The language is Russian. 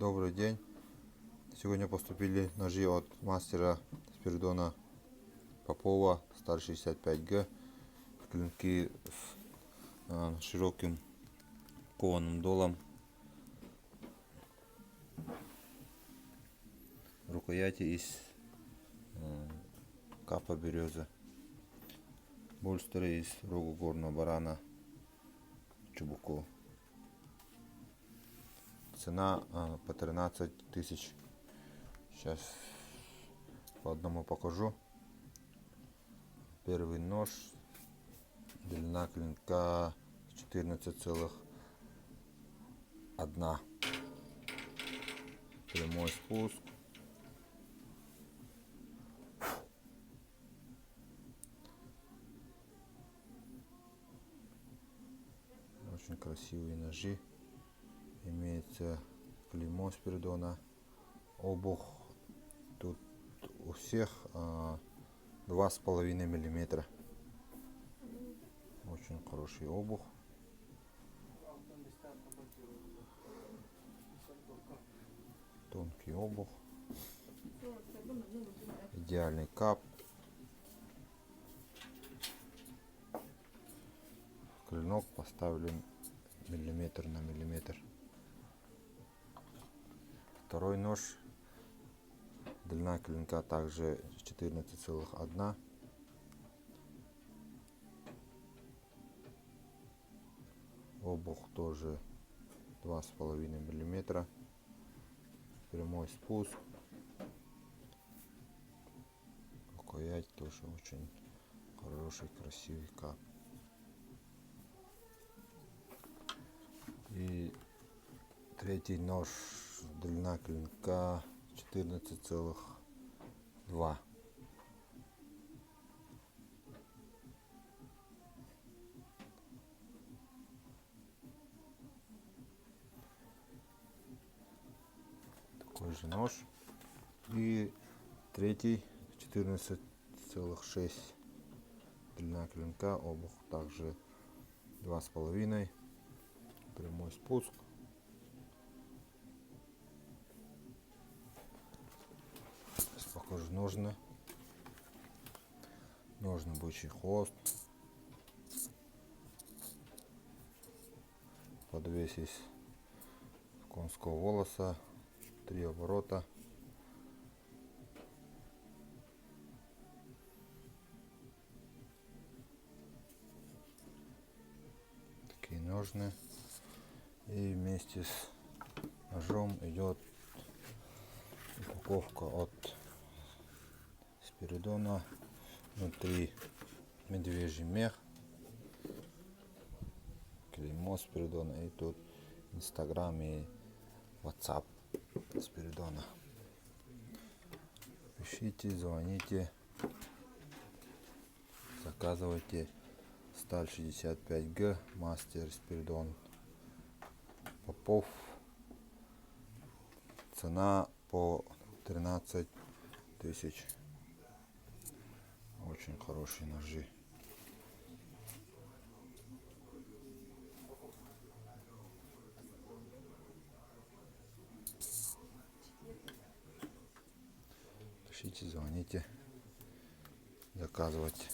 Добрый день. Сегодня поступили ножи от мастера Спиридона Попова Сталь 65Г. Клинки с широким кованым долом. Рукояти из капа березы. Больстеры из рога горного барана чубуку. Цена по 13 тысяч. Сейчас по одному покажу. Первый нож. Длина клинка 14,1. Прямой спуск. Очень красивые ножи. Имеется клеймо Спиридона. Обух тут у всех 2,5 миллиметра. Очень хороший обух. Тонкий обух. Идеальный кап. Клинок поставлен миллиметр на миллиметр. Второй нож. Длина клинка также 14,1. Обух тоже 2,5 миллиметра. Прямой спуск. Рукоять тоже очень хороший, красивый кап. И третий нож. Длина клинка 14,2. Такой же нож. И третий 14,6. Длина клинка, обух также 2,5. Прямой спуск. Сейчас покажу ножны. Ножны бычий хвост. Подвес из конского волоса. 3 оборота. Такие ножны. И вместе с ножом идет упаковка от Спиридона. Внутри медвежий мех, клеймо Спиридона, и тут Инстаграм и WhatsApp Спиридона. Пишите, звоните, заказывайте. Сталь 65Г, мастер Спиридон Попов. Цена по 13 тысяч. Очень хорошие ножи. Пишите, звоните, заказывайте.